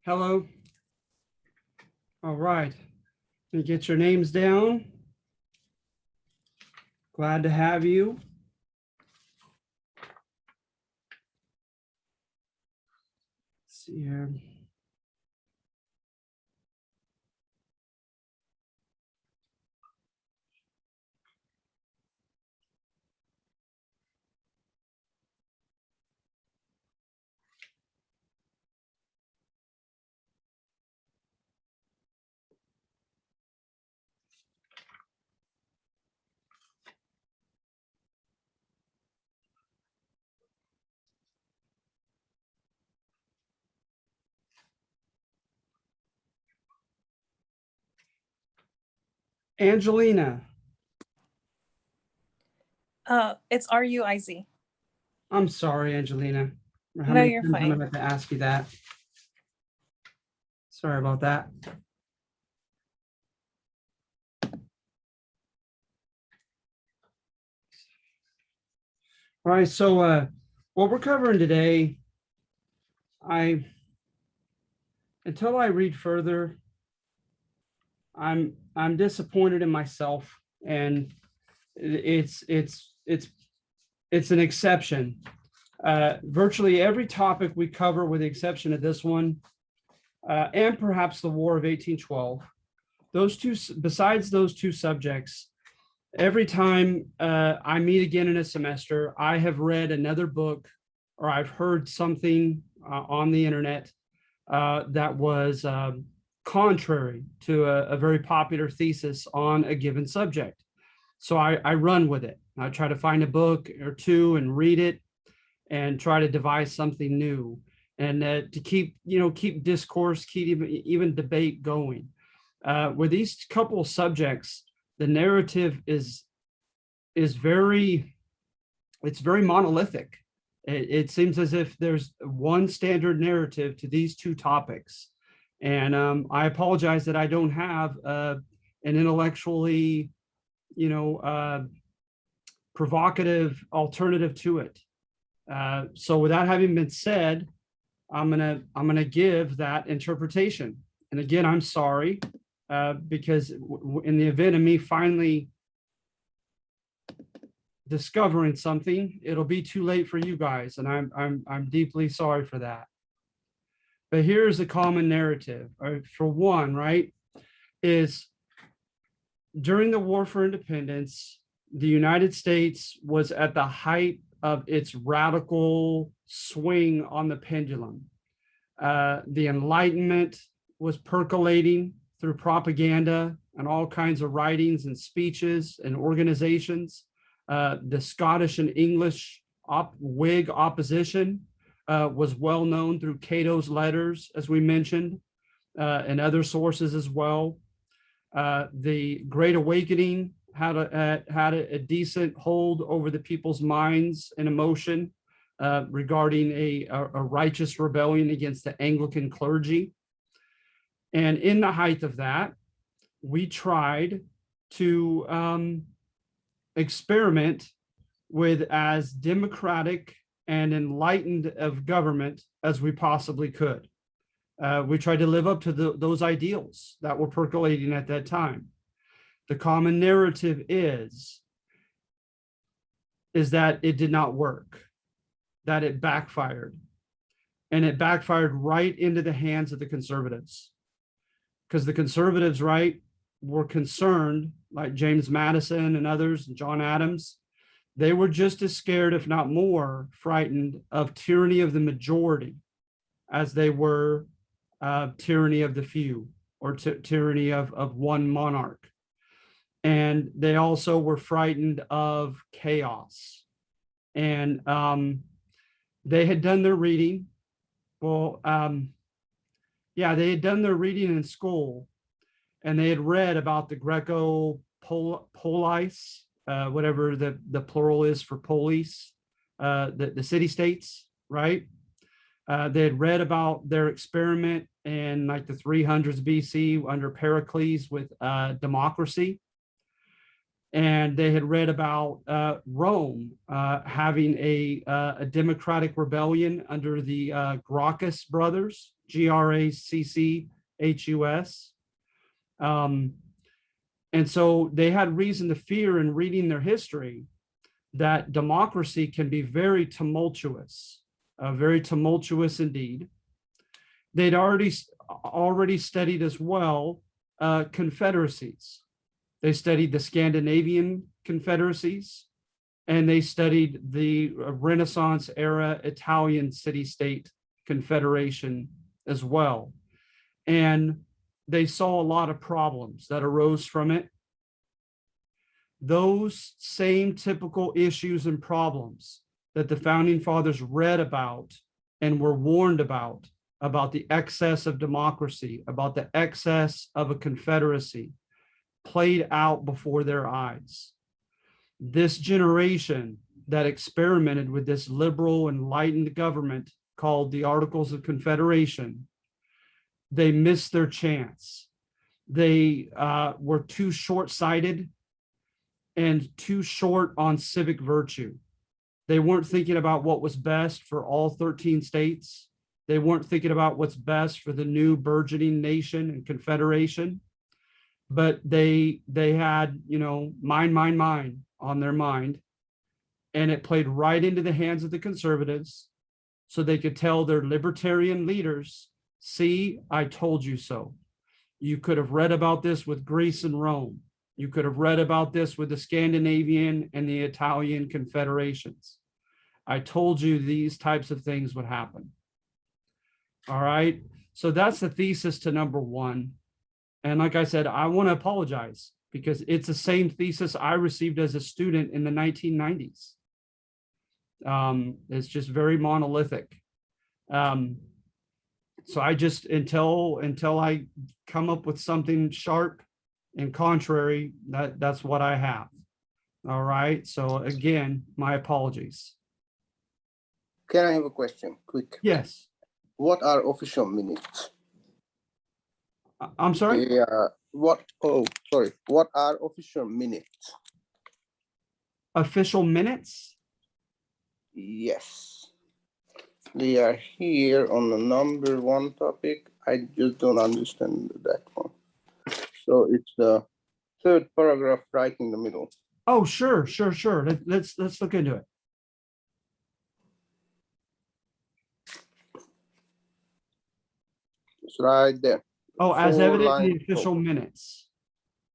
Hello. All right. Let me get your names down. Glad to have you. Let's see here. Angelina. It's RUIZ. I'm sorry, Angelina. How No, many you're times am I fine. going to ask you that? Sorry about that. All right, so what we're covering today, until I read further, I'm disappointed in myself, and it's an exception. Virtually every topic we cover, with the exception of this one, and perhaps the War of 1812, besides those two subjects, every time I meet again in a semester, I have read another book or I've heard something on the internet that was contrary to a very popular thesis on a given subject. So I run with it. I try to find a book or two and read it and try to devise something new, and to keep discourse, keep even debate going. With these couple of subjects, the narrative is very monolithic. It seems as if there's one standard narrative to these two topics, and I apologize that I don't have an intellectually, provocative alternative to it. So with that having been said, I'm gonna give that interpretation. And again, I'm sorry, because in the event of me finally discovering something, it'll be too late for you guys, and I'm deeply sorry for that. But here's a common narrative. For one, right, is during the War for Independence, the United States was at the height of its radical swing on the pendulum. The Enlightenment was percolating through propaganda and all kinds of writings and speeches and organizations. The Scottish and English Whig opposition was well known through Cato's letters, as we mentioned, and other sources as well. The Great Awakening had a decent hold over the people's minds and emotion regarding a righteous rebellion against the Anglican clergy. And in the height of that, we tried to experiment with as democratic and enlightened of government as we possibly could. We tried to live up to those ideals that were percolating at that time. The common narrative is that it did not work, that it backfired, and it backfired right into the hands of the conservatives, because the conservatives, right, were concerned, like James Madison and others, and John Adams. They were just as scared, if not more frightened, of tyranny of the majority as they were tyranny of the few, or tyranny of one monarch. And they also were frightened of chaos. And they had done their reading. Well, they had done their reading in school, and they had read about the Greco-Police, whatever the plural is for police, the city-states, right? They had read about their experiment in like the 300s BC under Pericles with democracy. and they had read about Rome having a democratic rebellion under the Gracchus brothers, Gracchus. And so they had reason to fear in reading their history that democracy can be very tumultuous indeed. They'd already studied as well confederacies. They studied the Scandinavian confederacies, and they studied the Renaissance era Italian city-state confederation as well. And they saw a lot of problems that arose from it. Those same typical issues and problems that the founding fathers read about and were warned about the excess of democracy, about the excess of a confederacy, played out before their eyes. This generation that experimented with this liberal, enlightened government called the Articles of Confederation, they missed their chance. They were too short-sighted and too short on civic virtue. They weren't thinking about what was best for all 13 states. They weren't thinking about what's best for the new burgeoning nation and confederation. But they had, mine on their mind. And it played right into the hands of the conservatives so they could tell their libertarian leaders, see, I told you so. You could have read about this with Greece and Rome. You could have read about this with the Scandinavian and the Italian confederations. I told you these types of things would happen. All right. So that's the thesis to number one. And like I said, I want to apologize because it's the same thesis I received as a student in the 1990s. It's just very monolithic. So I just, until I come up with something sharp and contrary, that's what I have. All right. So again, my apologies. Can I have a question, quick? Yes. What are official minutes? I'm sorry? Yeah. What are official minutes? Official minutes? Yes. They are here on the number one topic. I just don't understand that one. So it's the third paragraph right in the middle. Oh, sure. Let's look into it. It's right there. Oh, as evident in the lines official over. minutes.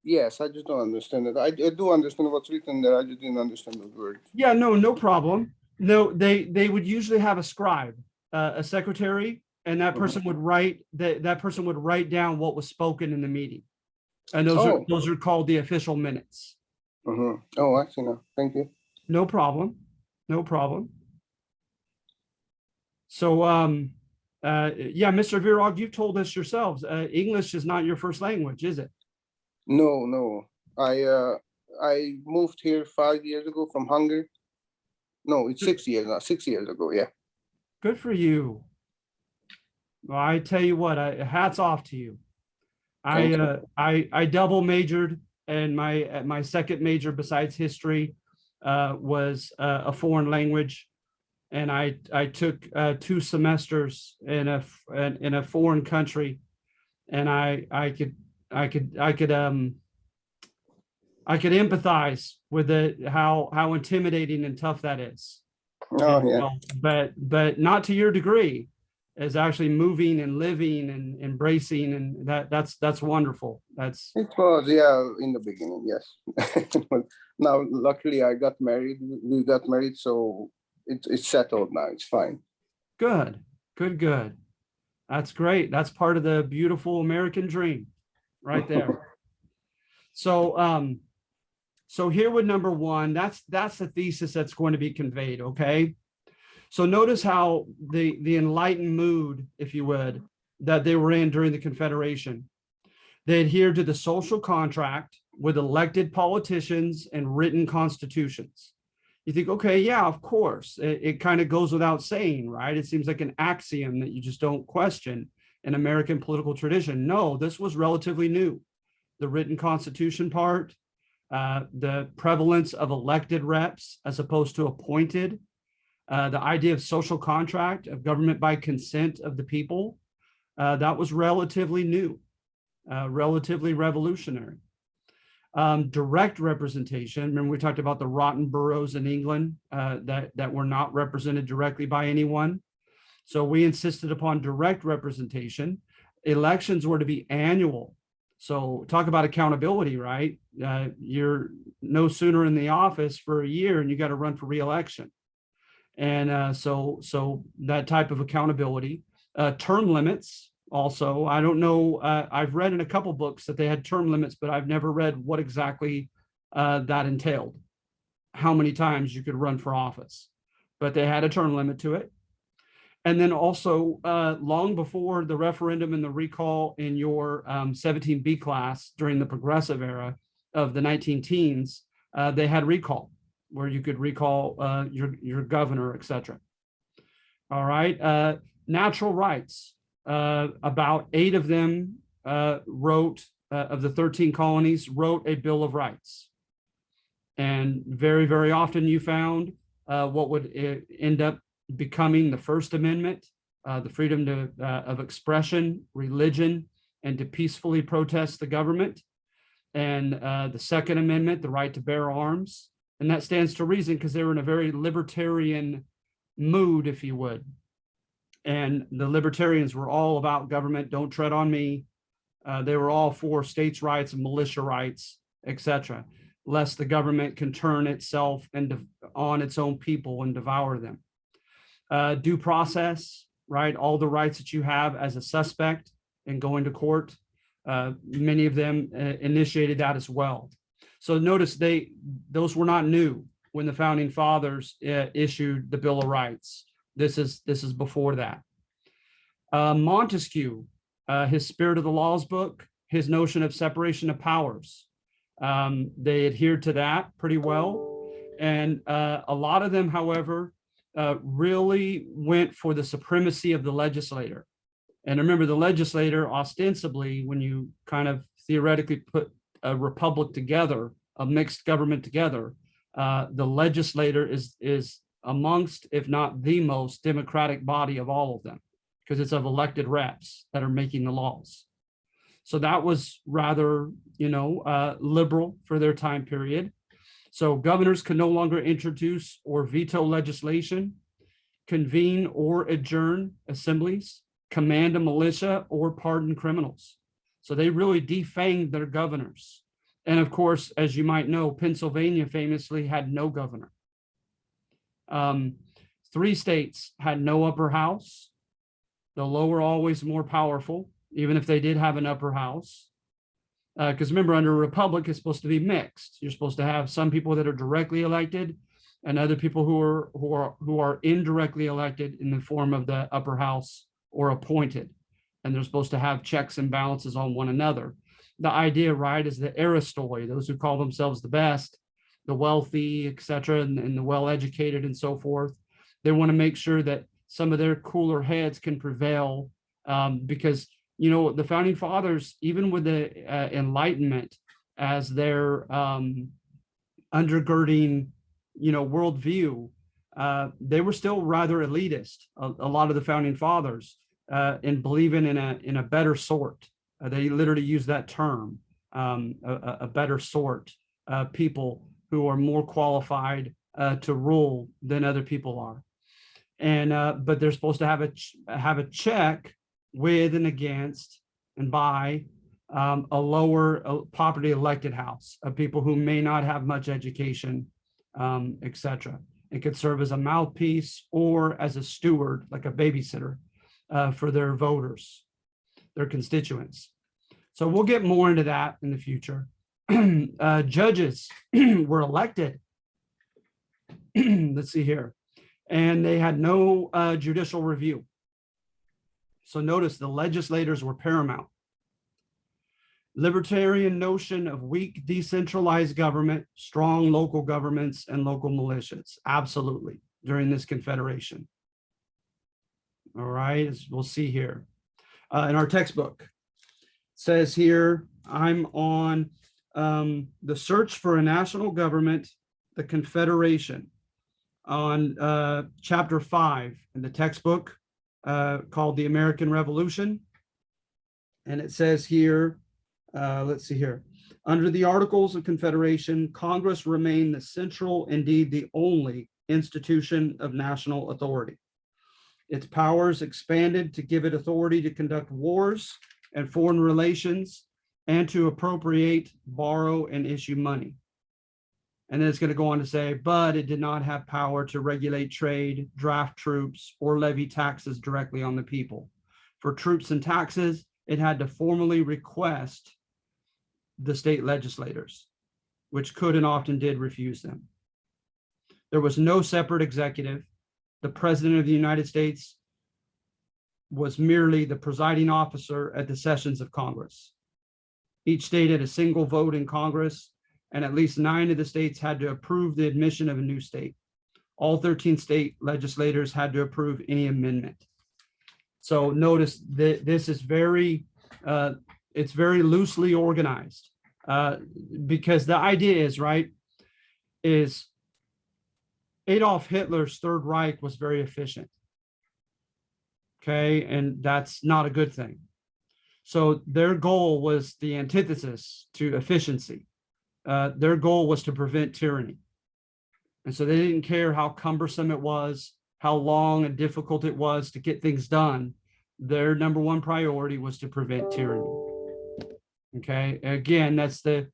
Yes, I just don't understand it. I do understand what's written there. I just didn't understand the words. Yeah, no problem. No, they would usually have a scribe, a secretary, and that person would write that person would write down what was spoken in the meeting. And those are called the official minutes. Oh, I see now. Thank you. No problem. So yeah, Mr. Virag, you've told us yourselves, English is not your first language, is it? No. I moved here 5 years ago from Hungary. No, it's 6 years now. 6 years ago, yeah. Good for you. Well, I tell you what, hats off to you. I double majored, and my second major besides history was a foreign language, and I took 2 semesters in a foreign country, and I could empathize with it, how intimidating and tough that is. Oh, yeah. But not to your degree, as actually moving and living and embracing, and that's wonderful. It was, yeah, in the beginning, yes. Now, luckily, I got married. We got married, so it's settled now. It's fine. Good. That's great. That's part of the beautiful American dream, right there. So here with number one, that's the thesis that's going to be conveyed. Okay. So notice how the enlightened mood, if you would, that they were in during the Confederation. They adhered to the social contract with elected politicians and written constitutions. You think, okay, yeah, of course. It kind of goes without saying, right? It seems like an axiom that you just don't question in American political tradition. No, this was relatively new. The written constitution part, the prevalence of elected reps as opposed to appointed, the idea of social contract, of government by consent of the people, that was relatively new, relatively revolutionary. Direct representation. Remember, we talked about the rotten boroughs in England that were not represented directly by anyone. So we insisted upon direct representation. Elections were to be annual. So talk about accountability, right? You're no sooner in the office for a year and you got to run for re-election. And so that type of accountability, term limits. Also, I don't know, I've read in a couple books that they had term limits, but I've never read what exactly that entailed, how many times you could run for office, but they had a term limit to it. And then also, long before the referendum and the recall in your 17B class during the progressive era of the 19 teens, they had recall, where you could recall your governor, et cetera. All right, natural rights. About 8 of them wrote, of the 13 colonies, wrote a Bill of Rights. And very, very often you found what would end up becoming the First Amendment, the freedom of expression, religion, and to peacefully protest the government. And the Second Amendment, the right to bear arms. And that stands to reason because they were in a very libertarian mood, if you would. And the libertarians were all about government, don't tread on me. They were all for states' rights and militia rights, etc., lest the government can turn itself and on its own people and devour them. Due process, right? All the rights that you have as a suspect in going to court, many of them initiated that as well. So notice those were not new when the founding fathers issued the Bill of Rights. This is before that. Montesquieu, his Spirit of the Laws book, his notion of separation of powers. They adhered to that pretty well. And a lot of them, however, really went for the supremacy of the legislator. And remember, the legislator, ostensibly, when you kind of theoretically put a republic together, a mixed government together, the legislator is amongst, if not the most democratic body of all of them, because it's of elected reps that are making the laws. So that was rather, liberal for their time period. So governors could no longer introduce or veto legislation, convene or adjourn assemblies, command a militia, or pardon criminals. So they really defanged their governors. And of course, as you might know, Pennsylvania famously had no governor. 3 states had no upper house. The lower always more powerful, even if they did have an upper house. Because remember, under a republic, it's supposed to be mixed. You're supposed to have some people that are directly elected and other people who are indirectly elected in the form of the upper house or appointed. And they're supposed to have checks and balances on one another. The idea, right, is the aristoi, those who call themselves the best, the wealthy, et cetera, and the well-educated and so forth. They want to make sure that some of their cooler heads can prevail because, the founding fathers, even with the Enlightenment as their undergirding, worldview, they were still rather elitist, a lot of the founding fathers, in believing in a better sort. They literally use that term, a better sort, people who are more qualified to rule than other people are. And but they're supposed to have a check with and against and by a lower property elected house of people who may not have much education, etc. It could serve as a mouthpiece or as a steward, like a babysitter, for their voters, their constituents. So we'll get more into that in the future. Judges were elected. Let's see here. And they had no judicial review. So notice the legislators were paramount. Libertarian notion of weak decentralized government, strong local governments, and local militias. Absolutely, during this Confederation. All right, as we'll see here. In our textbook, it says here, I'm on The Search for a National Government, the Confederation, on chapter 5 in the textbook called The American Revolution. And it says here, let's see here, under the Articles of Confederation, Congress remained the central, indeed the only institution of national authority. Its powers expanded to give it authority to conduct wars and foreign relations and to appropriate, borrow, and issue money. And then it's going to go on to say, but it did not have power to regulate trade, draft troops, or levy taxes directly on the people. For troops and taxes, it had to formally request the state legislators, which could and often did refuse them. There was no separate executive. The President of the United States was merely the presiding officer at the sessions of Congress. Each state had a single vote in Congress, and at least 9 of the states had to approve the admission of a new state. All 13 state legislators had to approve any amendment. So notice that this is it's very loosely organized because the idea is, right, is Adolf Hitler's Third Reich was very efficient. Okay, and that's not a good thing. So their goal was the antithesis to efficiency. Their goal was to prevent tyranny. And so they didn't care how cumbersome it was, how long and difficult it was to get things done. Their number one priority was to prevent tyranny. Okay, again, that's the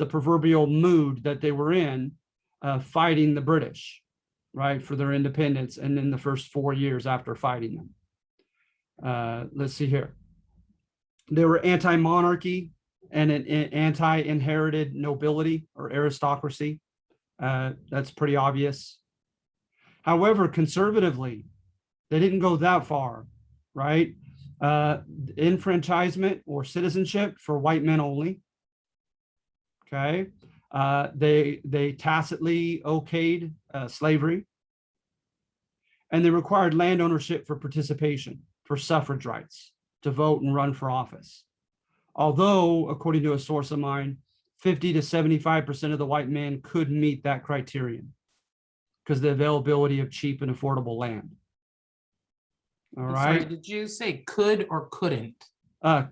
proverbial mood that they were in, fighting the British, right, for their independence, and in the first 4 years after fighting them. Let's see here. They were anti-monarchy and an anti-inherited nobility or aristocracy. That's pretty obvious. However, conservatively, they didn't go that far, right? Enfranchisement or citizenship for white men only. Okay. They tacitly okayed slavery, and they required land ownership for participation, for suffrage rights, to vote and run for office. Although, according to a source of mine, 50 to 75% of the white men could meet that criterion because of the availability of cheap and affordable land. All right. Sorry, did you say could or couldn't?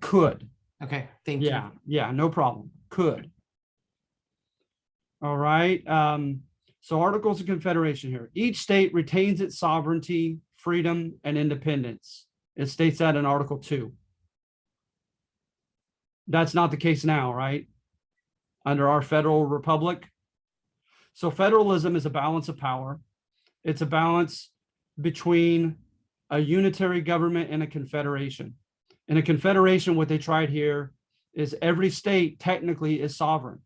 Could. Okay, thank you. Yeah, no problem. Could. All right. So Articles of Confederation here. Each state retains its sovereignty, freedom, and independence. It states that in Article 2. That's not the case now, right? Under our federal republic. So federalism is a balance of power. It's a balance between a unitary government and a confederation. In a confederation, what they tried here is every state technically is sovereign.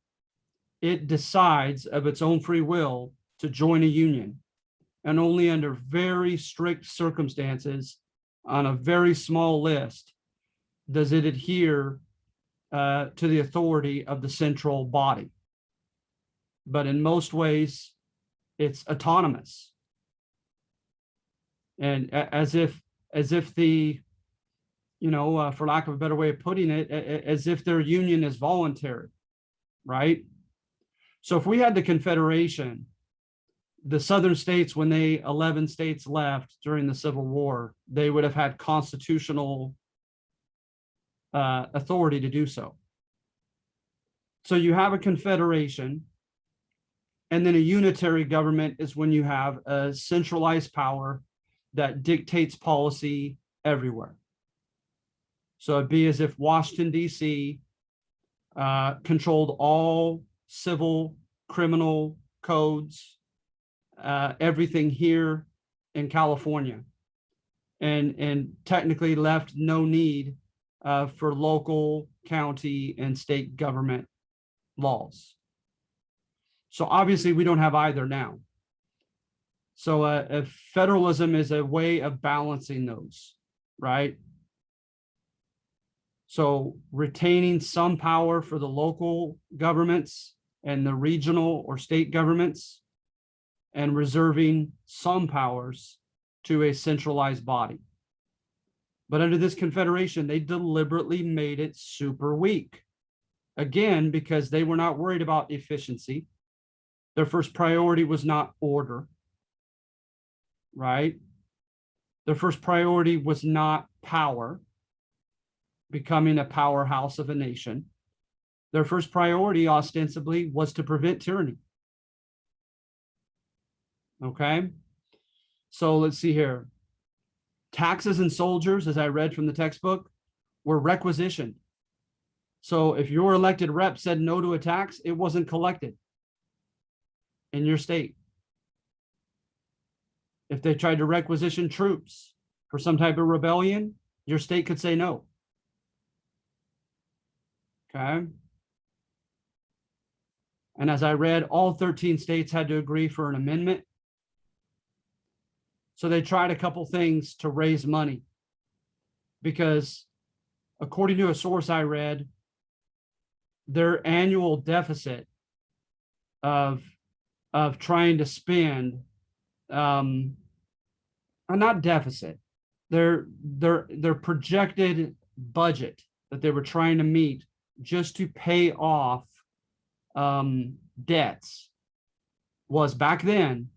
It decides of its own free will to join a union, and only under very strict circumstances on a very small list does it adhere to the authority of the central body. But in most ways, it's autonomous. And as if the, for lack of a better way of putting it, as if their union is voluntary, right? So if we had the Confederation, the Southern states, when 11 states left during the Civil War, they would have had constitutional authority to do so. So you have a confederation, and then a unitary government is when you have a centralized power that dictates policy everywhere. So it'd be as if Washington, D.C. Controlled all civil, criminal codes, everything here in California, and technically left no need for local, county, and state government laws. So obviously we don't have either now. So federalism is a way of balancing those, right? So retaining some power for the local governments and the regional or state governments, and reserving some powers to a centralized body. But under this confederation, they deliberately made it super weak. again, because they were not worried about efficiency. Their first priority was not order, right? Their first priority was not power, becoming a powerhouse of a nation. Their first priority, ostensibly, was to prevent tyranny. Okay, so let's see here. Taxes and soldiers, as I read from the textbook, were requisitioned. So if your elected rep said no to a tax, it wasn't collected in your state. If they tried to requisition troops for some type of rebellion, your state could say no. Okay. And as I read, all 13 states had to agree for an amendment. So they tried a couple things to raise money, because according to a source I read, their annual deficit of trying to spend, not deficit, their projected budget that they were trying to meet just to pay off debts was back then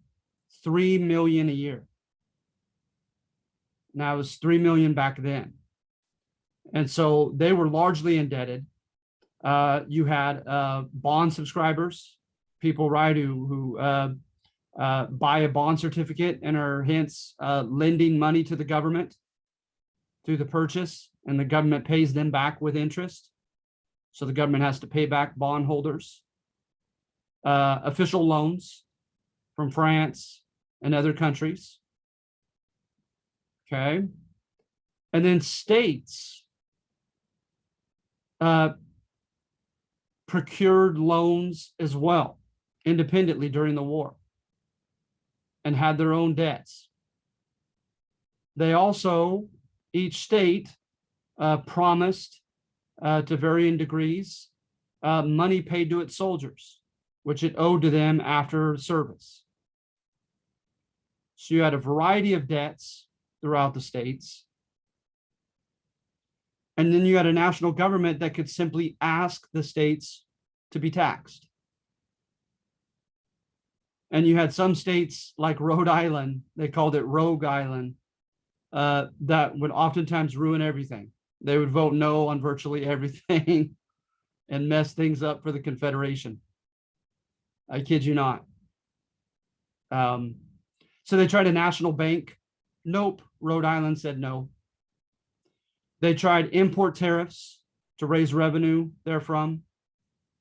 $3 million a year. Now it was $3 million back then. And so they were largely indebted. You had bond subscribers, people, right, who buy a bond certificate and are hence lending money to the government through the purchase, and the government pays them back with interest. So the government has to pay back bondholders. Official loans from France and other countries. Okay. And then states procured loans as well, independently during the war, and had their own debts. They also, each state promised to varying degrees money paid to its soldiers, which it owed to them after service. So you had a variety of debts throughout the states. And then you had a national government that could simply ask the states to be taxed. And you had some states like Rhode Island, they called it Rogue Island, that would oftentimes ruin everything. They would vote no on virtually everything and mess things up for the Confederation. I kid you not. So they tried a national bank. Nope. Rhode Island said no. They tried import tariffs to raise revenue therefrom.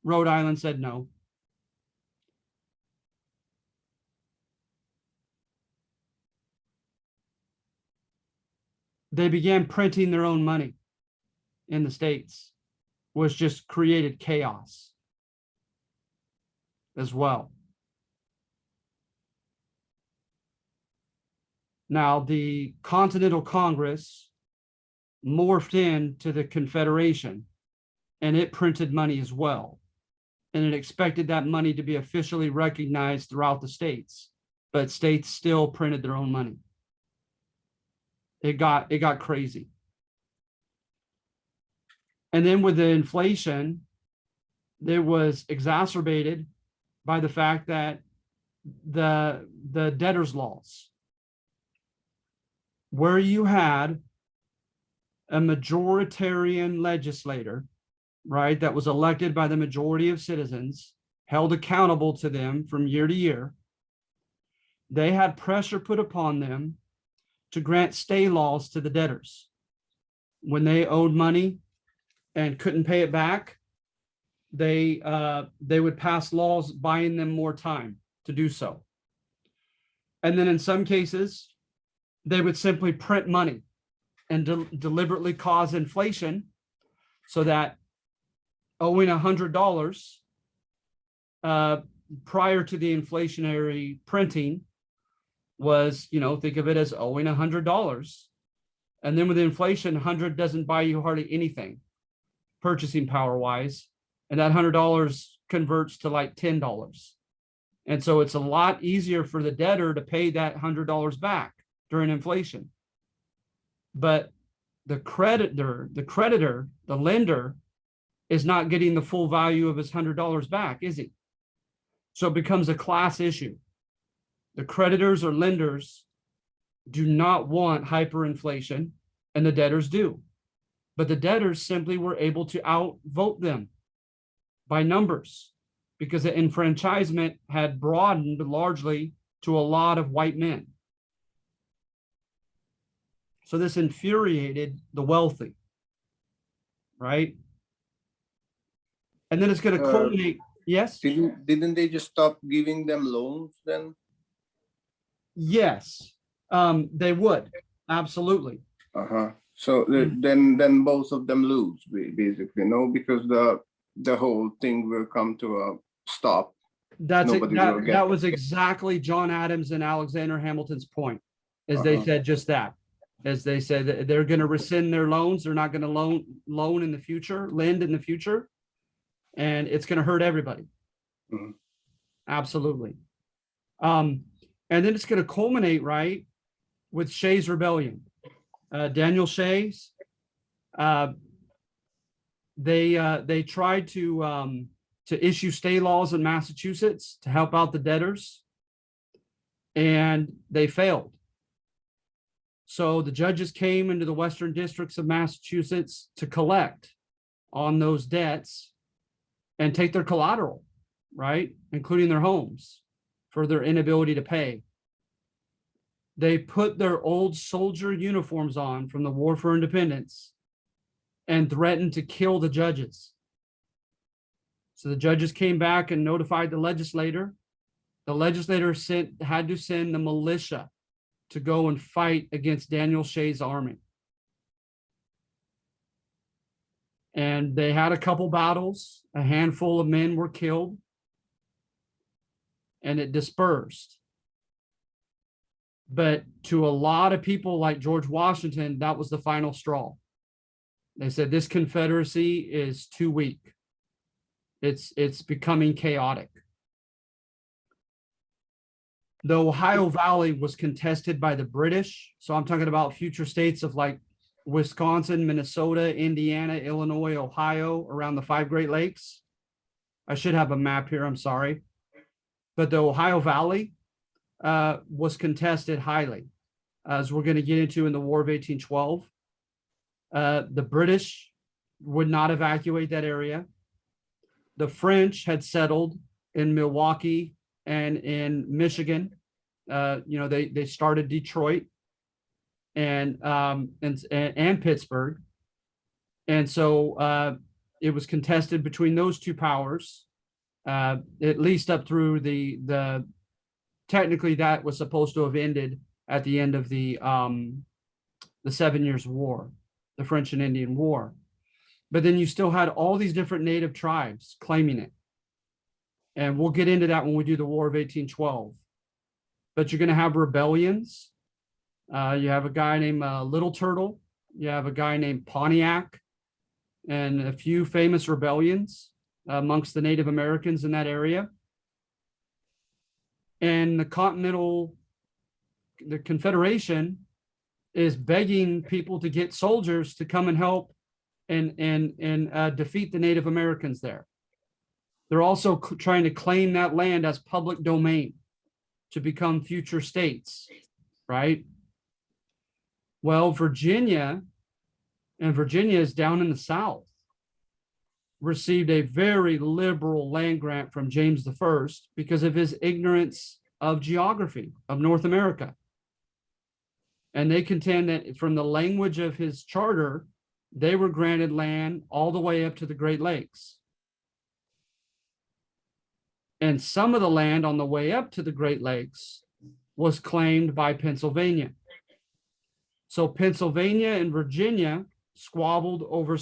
Rhode Island said no. They began printing their own money in the states, which just created chaos as well. Now, the Continental Congress morphed into the Confederation, and it printed money as well. And it expected that money to be officially recognized throughout the states, but states still printed their own money. It got crazy. And then with the inflation, it was exacerbated by the fact that the debtors' laws, where you had a majoritarian legislator, right, that was elected by the majority of citizens, held accountable to them from year to year, they had pressure put upon them to grant stay laws to the debtors. When they owed money and couldn't pay it back, they would pass laws buying them more time to do so. And then in some cases, they would simply print money and deliberately cause inflation so that owing $100 prior to the inflationary printing was, think of it as owing $100. And then with inflation, 100 doesn't buy you hardly anything purchasing power wise. And that $100 converts to like $10. And so it's a lot easier for the debtor to pay that $100 back during inflation. But the creditor, the lender, is not getting the full value of his $100 back, is he? So it becomes a class issue. The creditors or lenders do not want hyperinflation, and the debtors do. But the debtors simply were able to outvote them by numbers because the enfranchisement had broadened largely to a lot of white men. So this infuriated the wealthy, right? And then it's going to culminate. Yes? Didn't they just stop giving them loans then? Yes, they would. Absolutely. Uh-huh. So then both of them lose basically, no? Because the whole thing will come to a stop. That's it. Nobody will get That was exactly John Adams and Alexander Hamilton's point, is they said just that. As they said that they're going to rescind their loans, they're not going to loan in the future, lend in the future, and it's going to hurt everybody. Mhm. Absolutely. And then it's going to culminate, right, with Shays' Rebellion. Daniel Shays, they tried to issue stay laws in Massachusetts to help out the debtors, and they failed. So the judges came into the Western districts of Massachusetts to collect on those debts and take their collateral, right, including their homes, for their inability to pay. They put their old soldier uniforms on from the War for Independence and threatened to kill the judges. So the judges came back and notified the legislator. The legislator had to send the militia to go and fight against Daniel Shays' army. And they had a couple battles. A handful of men were killed, and it dispersed. But to a lot of people like George Washington, that was the final straw. They said this Confederacy is too weak. It's becoming chaotic. The Ohio Valley was contested by the British. So I'm talking about future states of like Wisconsin, Minnesota, Indiana, Illinois, Ohio, around the 5 Great Lakes. I should have a map here, I'm sorry. But the Ohio Valley was contested highly, as we're going to get into in the War of 1812. The British would not evacuate that area. The French had settled in Milwaukee and in Michigan. They started Detroit and Pittsburgh. And so it was contested between those two powers, at least up through the technically that was supposed to have ended at the end of the 7 Years' War, the French and Indian War. But then you still had all these different native tribes claiming it. And we'll get into that when we do the War of 1812. But you're going to have rebellions. You have a guy named Little Turtle. You have a guy named Pontiac, and a few famous rebellions amongst the Native Americans in that area. And the Confederation is begging people to get soldiers to come and help and defeat the Native Americans there. They're also trying to claim that land as public domain to become future states, right? Well, Virginia is down in the South, received a very liberal land grant from James I because of his ignorance of geography of North America. And they contend that from the language of his charter, they were granted land all the way up to the Great Lakes. And some of the land on the way up to the Great Lakes was claimed by Pennsylvania. So Pennsylvania and Virginia squabbled over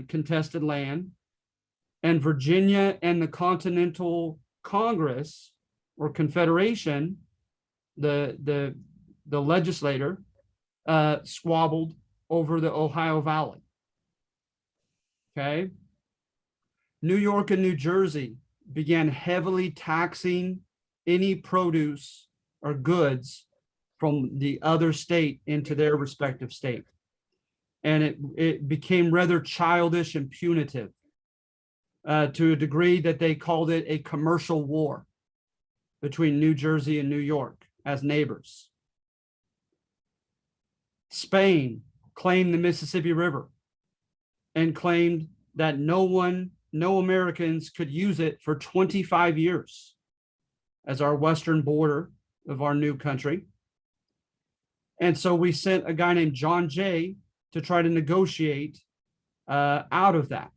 contested land, and Virginia and the Continental Congress or Confederation, the legislator, squabbled over the Ohio Valley. Okay. New York and New Jersey began heavily taxing any produce or goods from the other state into their respective state. And it became rather childish and punitive to a degree that they called it a commercial war between New Jersey and New York as neighbors. Spain claimed the Mississippi River and claimed that no Americans could use it for 25 years as our western border of our new country. And so we sent a guy named John Jay to try to negotiate out of that.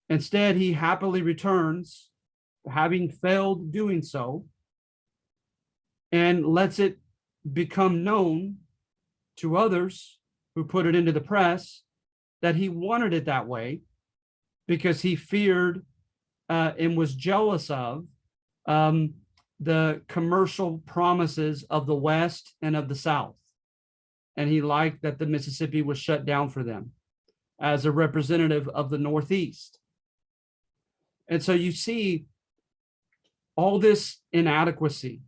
Instead, he happily returns, having failed doing so, and lets it become known to others who put it into the press that he wanted it that way because he feared and was jealous of the commercial promises of the West and of the South. And he liked that the Mississippi was shut down for them as a representative of the Northeast. And so you see all this inadequacy,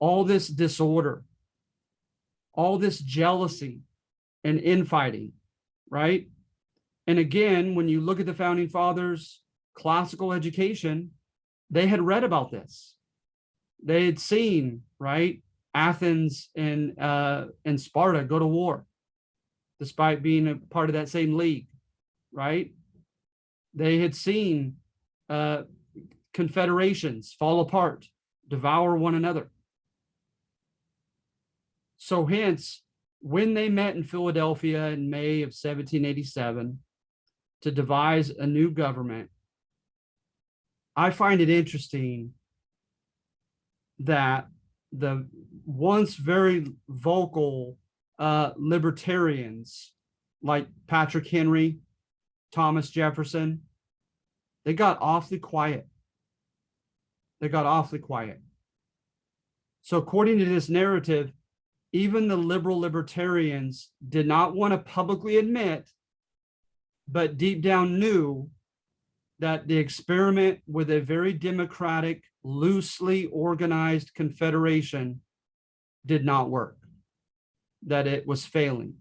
all this disorder, all this jealousy and infighting, right? And again, when you look at the Founding Fathers' classical education, they had read about this. They had seen, right, Athens and Sparta go to war, despite being a part of that same league, right? They had seen confederations fall apart, devour one another. So hence, when they met in Philadelphia in May of 1787 to devise a new government, I find it interesting that the once very vocal libertarians like Patrick Henry, Thomas Jefferson, they got awfully quiet. They got awfully quiet. So according to this narrative, even the liberal libertarians did not want to publicly admit, but deep down knew that the experiment with a very democratic, loosely organized confederation did not work, that it was failing.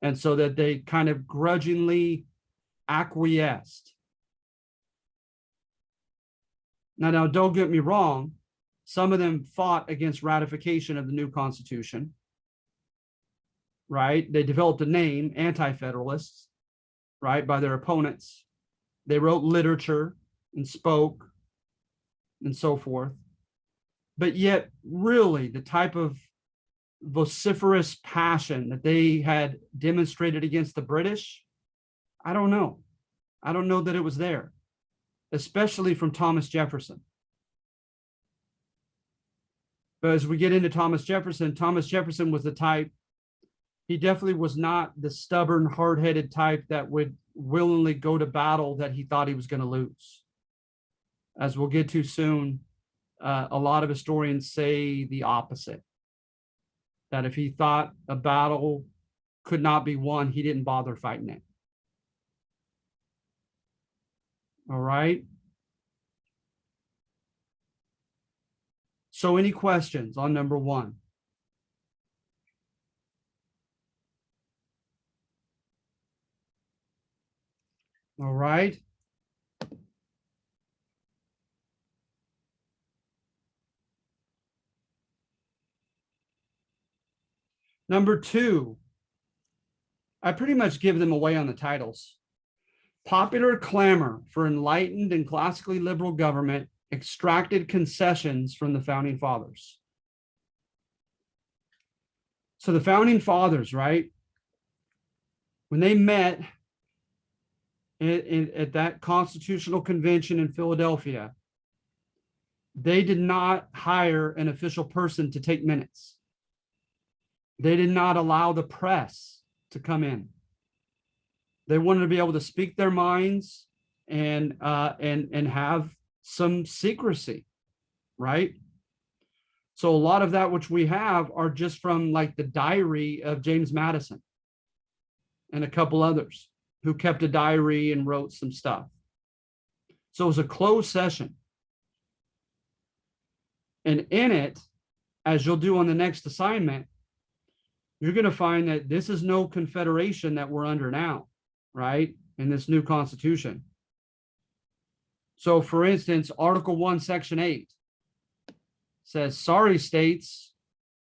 And so that they kind of grudgingly acquiesced. Now, don't get me wrong. Some of them fought against ratification of the new Constitution, right? They developed a name, Anti-Federalists, right, by their opponents. They wrote literature and spoke and so forth. But yet, really, the type of vociferous passion that they had demonstrated against the British, I don't know. I don't know that it was there, especially from Thomas Jefferson. But as we get into Thomas Jefferson was the type, he definitely was not the stubborn, hard-headed type that would willingly go to battle that he thought he was going to lose. As we'll get to soon, a lot of historians say the opposite, that if he thought a battle could not be won, he didn't bother fighting it. All right. So any questions on number one? All right. Number two, I pretty much give them away on the titles. Popular clamor for enlightened and classically liberal government extracted concessions from the Founding Fathers. So the Founding Fathers, right, when they met at that Constitutional Convention in Philadelphia, they did not hire an official person to take minutes. They did not allow the press to come in. They wanted to be able to speak their minds and have some secrecy, right? So a lot of that which we have are just from like the diary of James Madison and a couple others who kept a diary and wrote some stuff. So it was a closed session. And in it, as you'll do on the next assignment, you're going to find that this is no confederation that we're under now, right? in this new constitution. So for instance, Article 1, Section 8 says, sorry, states,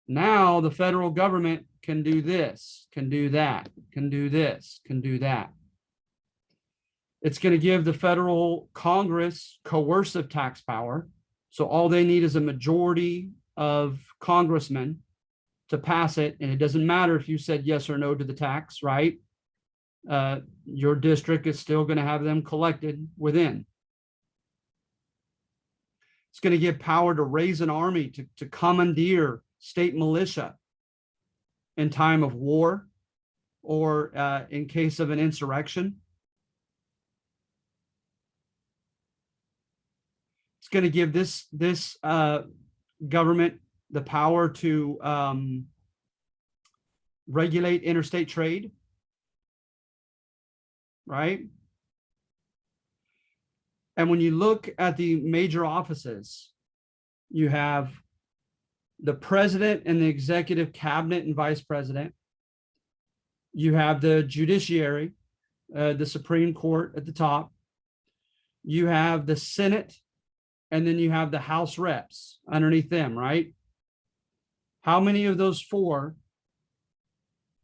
now the federal government can do this, can do that, can do this, can do that. It's going to give the federal Congress coercive tax power. So all they need is a majority of congressmen to pass it. And it doesn't matter if you said yes or no to the tax, right? Your district is still going to have them collected within. It's going to give power to raise an army, to commandeer state militia in time of war or in case of an insurrection. It's going to give this government the power to regulate interstate trade, right? And when you look at the major offices, you have the president and the executive cabinet and vice president. You have the judiciary, the Supreme Court at the top. You have the Senate, and then you have the House reps underneath them, right? How many of those four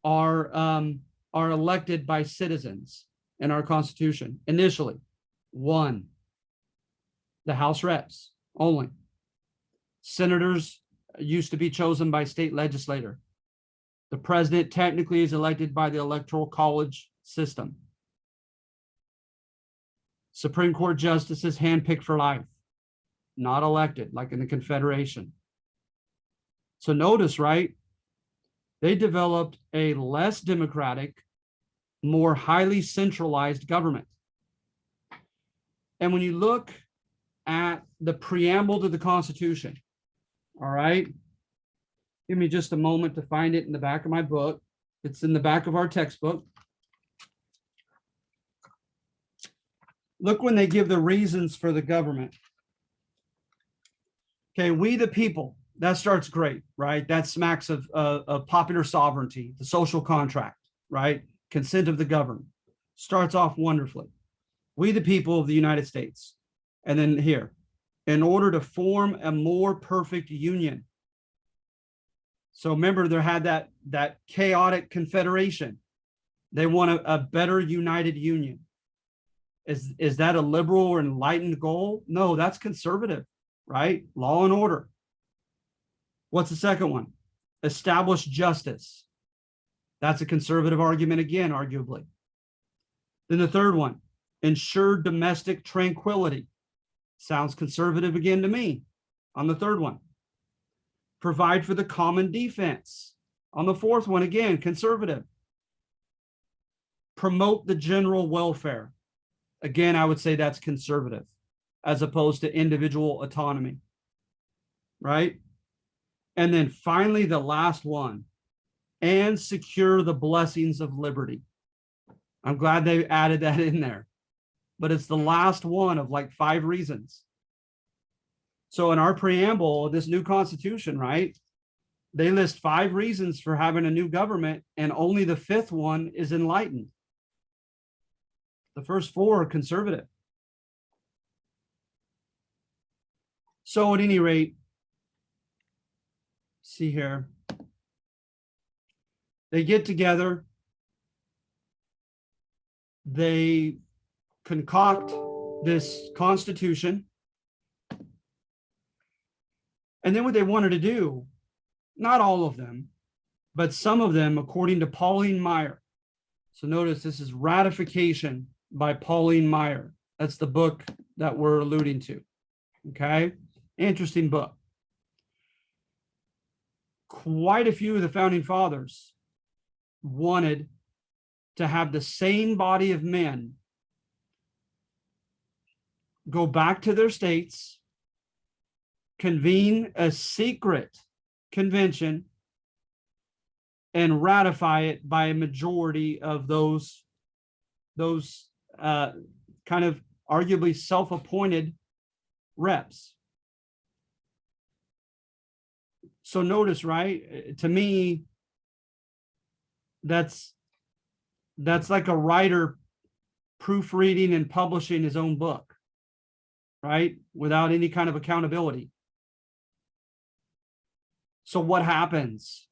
are elected by citizens in our Constitution? Initially, one. The House reps only. Senators used to be chosen by state legislator. The president technically is elected by the electoral college system. Supreme Court justices handpicked for life, not elected like in the Confederation. So notice, right? They developed a less democratic, more highly centralized government. And when you look at the preamble to the Constitution, all right, give me just a moment to find it in the back of my book. It's in the back of our textbook. Look when they give the reasons for the government. Okay, we the people, that starts great, right? That smacks of popular sovereignty, the social contract, right? Consent of the governed. Starts off wonderfully. We the people of the United States. And then here, in order to form a more perfect union. So remember, there had that chaotic confederation. They want a better united union. Is that a liberal or enlightened goal? No, that's conservative, right? Law and order. What's the second one? Establish justice. That's a conservative argument again, arguably. Then the third one, ensure domestic tranquility. Sounds conservative again to me. On the third one, provide for the common defense. On the fourth one, again, conservative. Promote the general welfare. Again, I would say that's conservative as opposed to individual autonomy, right? And then finally, the last one, and secure the blessings of liberty. I'm glad they added that in there, but it's the last one of like 5 reasons. So in our preamble, this new Constitution, right, they list 5 reasons for having a new government, and only the 5th one is enlightened. The first 4 are conservative. So at any rate, see here, they get together, they concoct this Constitution, and then what they wanted to do, not all of them, but some of them, according to Pauline Maier. So notice this is Ratification by Pauline Maier. That's the book that we're alluding to. Okay, interesting book. Quite a few of the founding fathers wanted to have the same body of men go back to their states, convene a secret convention, and ratify it by a majority of those kind of arguably self-appointed reps. So notice, right? To me, that's like a writer proofreading and publishing his own book, right? Without any kind of accountability. So what happens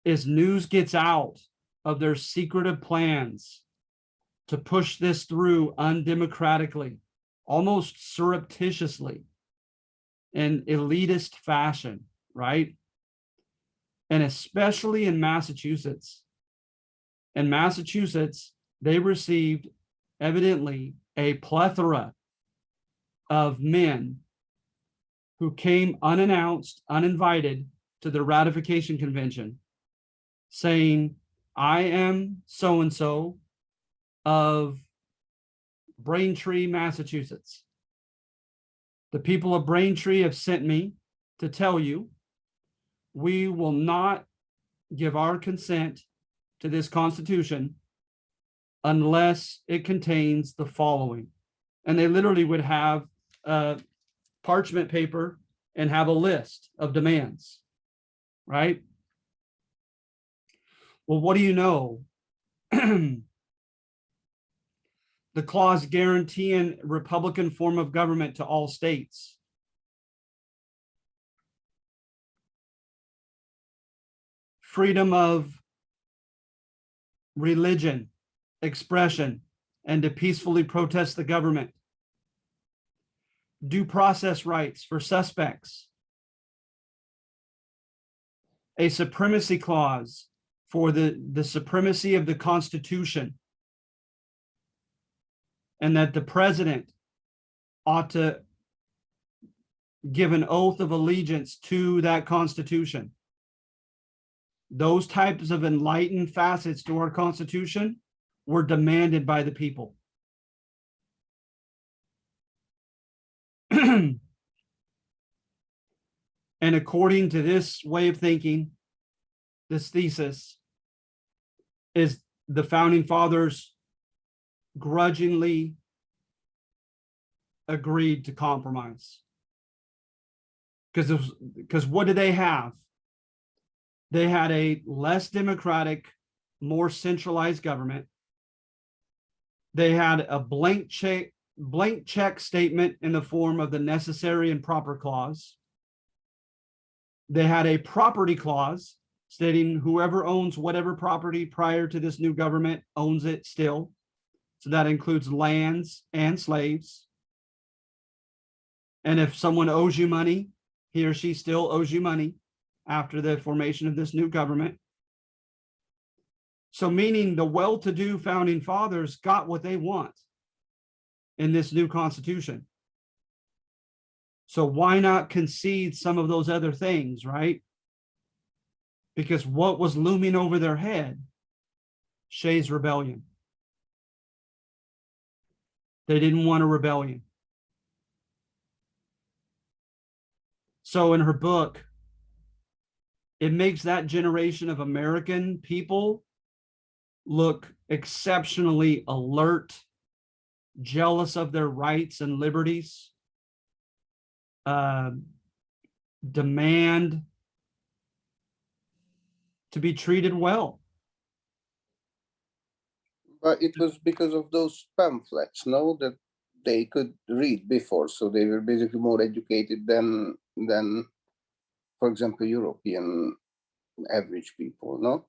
is news gets out of their secretive plans to push this through undemocratically, almost surreptitiously, in elitist fashion, right? And especially in Massachusetts. In Massachusetts, they received evidently a plethora of men who came unannounced, uninvited to the ratification convention saying, I am so-and-so of Braintree, Massachusetts. The people of Braintree have sent me to tell you we will not give our consent to this Constitution unless it contains the following. And they literally would have parchment paper and have a list of demands, right? Well, what do you know? The clause guaranteeing Republican form of government to all states. Freedom of religion, expression, and to peacefully protest the government. Due process rights for suspects. A supremacy clause for the supremacy of the Constitution. And that the president ought to give an oath of allegiance to that Constitution. Those types of enlightened facets to our Constitution were demanded by the people. And according to this way of thinking, this thesis is the founding fathers grudgingly agreed to compromise. Because what did they have? They had a less democratic, more centralized government. They had a blank check statement in the form of the necessary and proper clause. They had a property clause stating whoever owns whatever property prior to this new government owns it still. So that includes lands and slaves. And if someone owes you money, he or she still owes you money after the formation of this new government. So meaning the well-to-do founding fathers got what they want in this new Constitution. So why not concede some of those other things, right? Because what was looming over their head? Shays' rebellion. They didn't want a rebellion. So in her book, it makes that generation of American people look exceptionally alert, jealous of their rights and liberties, demand to be treated well. But it was because of those pamphlets, no, that they could read before, so they were basically more educated than for example, European average people, no?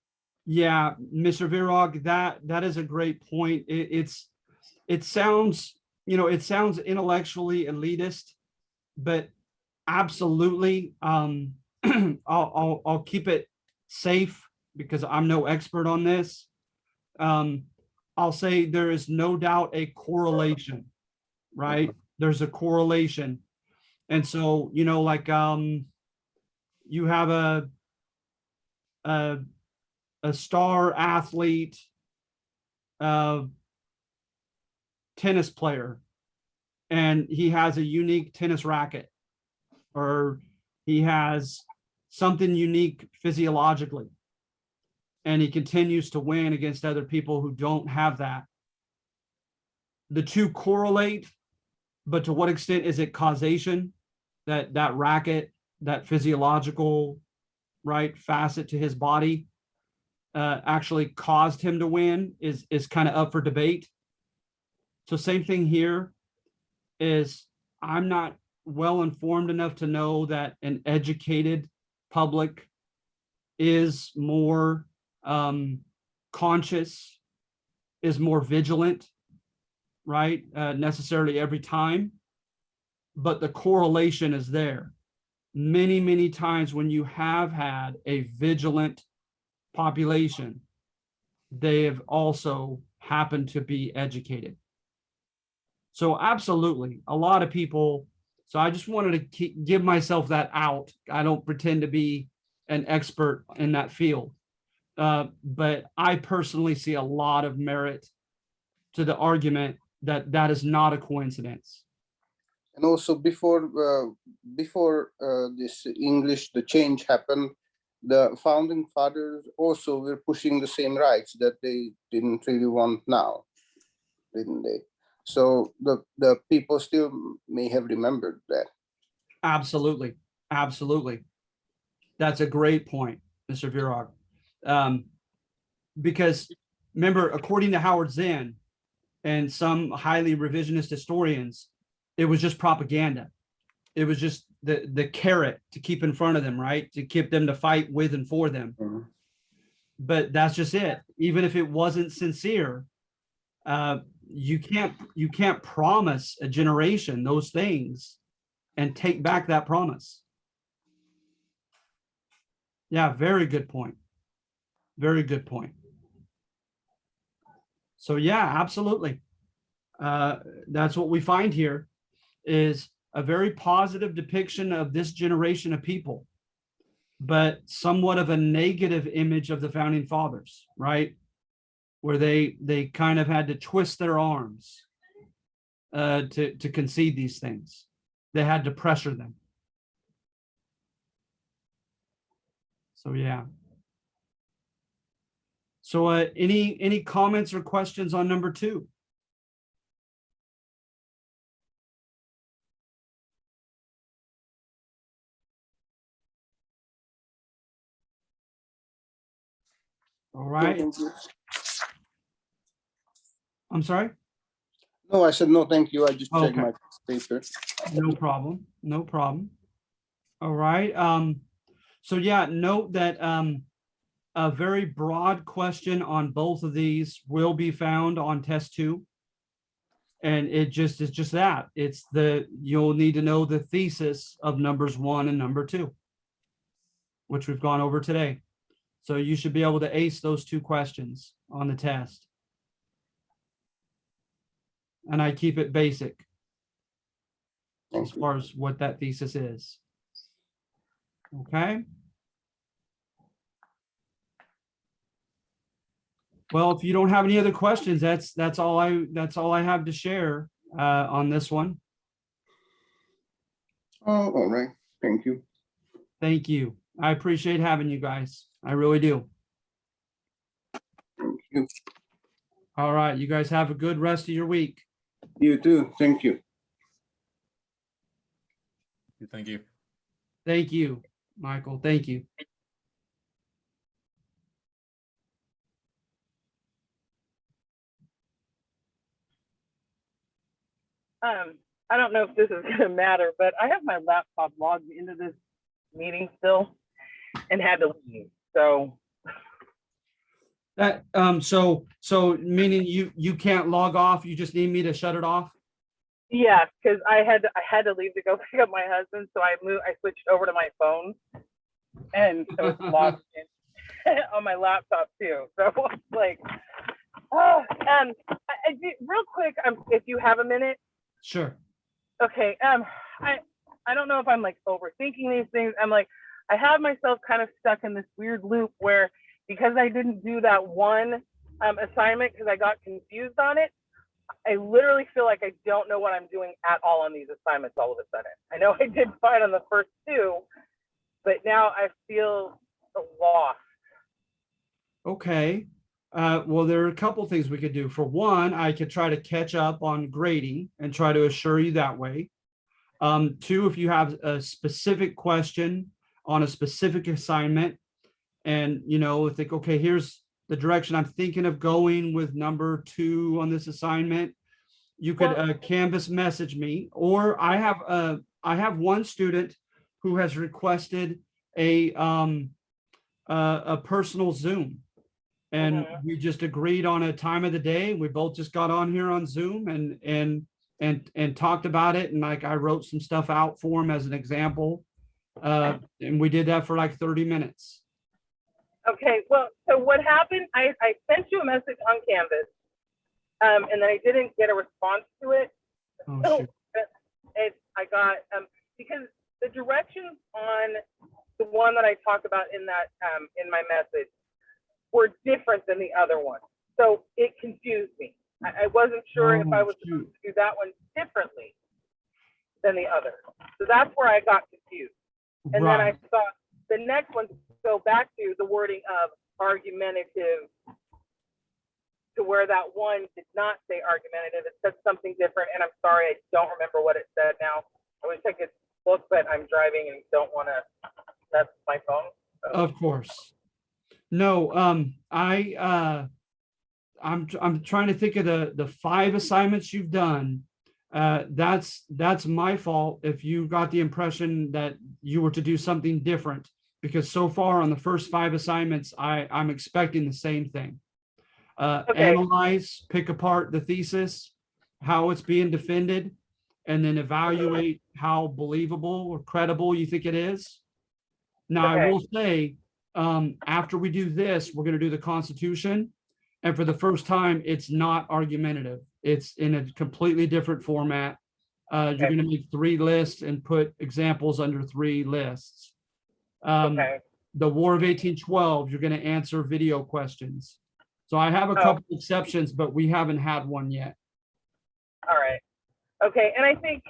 Yeah, Mr. Virag, that is a great point. It sounds, it sounds intellectually elitist, but absolutely, I'll keep it safe because I'm no expert on this. I'll say there is no doubt a correlation, right? There's a correlation. And so, like you have a star athlete, tennis player, and he has a unique tennis racket, or he has something unique physiologically, and he continues to win against other people who don't have that. The two correlate, but to what extent is it causation? That racket, that physiological, right, facet to his body actually caused him to win is kind of up for debate. So same thing here is I'm not well informed enough to know that an educated public is more conscious, is more vigilant, right? Necessarily every time, but the correlation is there. Many, many times when you have had a vigilant population, they have also happened to be educated. So absolutely, a lot of people. So I just wanted to give myself that out. I don't pretend to be an expert in that field, but I personally see a lot of merit to the argument that that is not a coincidence. And also before this English, the change happened, the founding fathers also were pushing the same rights that they didn't really want now, didn't they? So the people still may have remembered that. Absolutely. Absolutely. That's a great point, Mr. Virag. Because remember, according to Howard Zinn and some highly revisionist historians, it was just propaganda. It was just the carrot to keep in front of them, right? To keep them to fight with and for them. Mm-hmm. But that's just it. Even if it wasn't sincere, you can't promise a generation those things and take back that promise. Yeah, very good point. Very good point. So yeah, absolutely. That's what we find here is a very positive depiction of this generation of people, but somewhat of a negative image of the founding fathers, right? Where they kind of had to twist their arms to concede these things. They had to pressure them. So yeah. So any comments or questions on number 2? All right. I'm sorry. No, I said no, thank you. I just checked Okay. my paper. No problem. No problem. All right. So yeah, note that a very broad question on both of these will be found on test 2. And it's just that. It's you'll need to know the thesis of numbers 1 and number 2, which we've gone over today. So you should be able to ace those 2 questions on the test. And I keep it basic as far as what that thesis is. Okay. Well, if you don't have any other questions, that's all I have to share on this one. Oh, all right. Thank you. Thank you. I appreciate having you guys. I really do. Thank you. All right. You guys have a good rest of your week. You too. Thank you. Thank you. Thank you, Michael. Thank you. I don't know if this is going to matter, but I have my laptop logged into this meeting still and had to leave. So That so meaning you can't log off, you just need me to shut it off? yeah, because I had to leave to go pick up my husband, so I switched over to my phone, and so it's logged in on my laptop too. So it's like, oh, and real quick, if you have a minute. Sure. Okay. I don't know if I'm like overthinking these things. I'm like, I have myself kind of stuck in this weird loop where, because I didn't do that one assignment because I got confused on it, I literally feel like I don't know what I'm doing at all on these assignments all of a sudden. I know I did fine on the first 2, but now I feel lost. Okay. Well, there are a couple things we could do. For one, I could try to catch up on grading and try to assure you that way. 2, if you have a specific question on a specific assignment and, think, okay, here's the direction I'm thinking of going with number 2 on this assignment. you could Well- Canvas message me, or I have one student who has requested a personal Zoom. And Mhm. we just agreed on a time of the day. We both just got on here on Zoom and talked about it. And like I wrote some stuff out for him as an example. And we did that for like 30 minutes. Okay, well, so what happened, I sent you a message on Canvas, and then I didn't get a response to it. Oh, So shoot. I got, because the directions on the one that I talked about in that, in my message were different than the other one. So it confused me. I wasn't sure if I Oh, was shoot. supposed to do that one differently than the other. So that's where I got confused. And then I Right. thought the next one, go back to the wording of argumentative, to where that one did not say argumentative. It said something different. And I'm sorry, I don't remember what it said now. I wish I could look, but I'm driving and don't want to mess with my phone. So. Of course. No, I'm trying to think of the 5 assignments you've done. That's my fault if you got the impression that you were to do something different, because so far on the first 5 assignments, I'm expecting the same thing. Okay. Analyze, pick apart the thesis, how it's being defended, and then evaluate how believable or credible you think it is. Now, I Okay. will say, after we do this, we're going to do the Constitution. And for the first time, it's not argumentative. It's in a completely different format. You're Okay. going to make 3 lists and put examples under 3 lists. Okay. The War of 1812, you're going to answer video questions. So I have a Oh. couple exceptions, but we haven't had one yet. All right. Okay. And I think,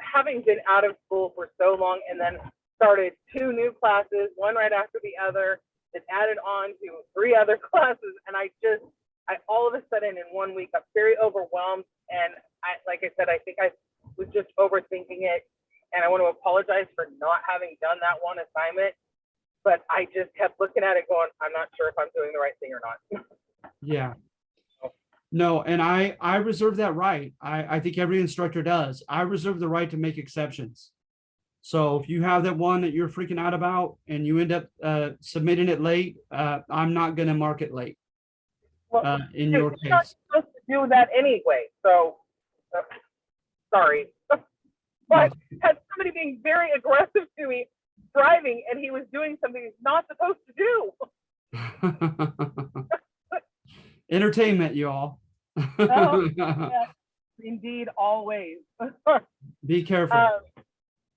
having been out of school for so long and then started 2 new classes, one right after the other, it added on to 3 other classes. And I all of a sudden in 1 week, got very overwhelmed. And like I said, I think I was just overthinking it. And I want to apologize for not having done that one assignment. But I just kept looking at it going, I'm not sure if I'm doing the right thing or not. Yeah. No, and I reserve that right. I think every instructor does. I reserve the right to make exceptions. So if you have that one that you're freaking out about and you end up submitting it late, I'm not going to mark it late Well, in your you're not case. supposed to do that anyway. So, sorry. But had somebody being very aggressive to me driving, and he was doing something he's not supposed to do. Entertainment, y'all. Oh, yes, indeed, always. Be careful.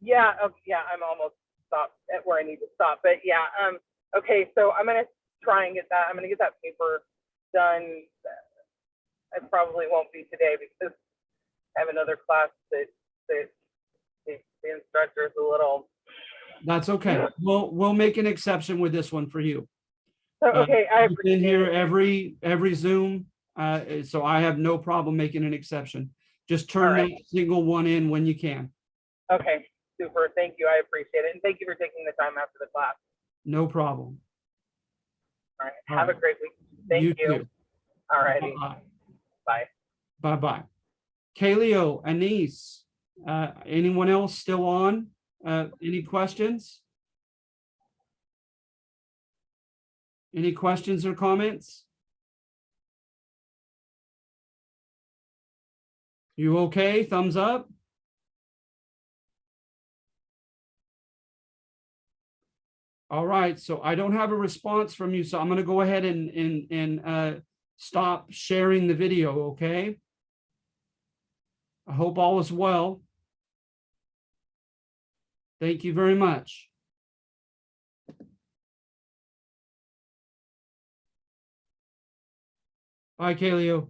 Yeah, I'm almost stopped at where I need to stop. But yeah, okay, so I'm gonna try and get that. I'm gonna get that paper done. It probably won't be today because I have another class that the instructor is a little. That's okay. We'll make an exception with this one for you. So okay, I You've been appreciate here it. every Zoom, so I have no problem making an exception. Just turn All right. that single one in when you can. Okay, super. Thank you. I appreciate it, and thank you for taking the time after the class. No problem. All right. All Have a right. great week. Thank you. Too. All righty. Bye-bye. Bye. Bye-bye. Kaleo, Anise, anyone else still on? Any questions? Any questions or comments? You okay? Thumbs up? All right, so I don't have a response from you, so I'm going to go ahead and stop sharing the video, okay? I hope all is well. Thank you very much. Bye, Kaleo.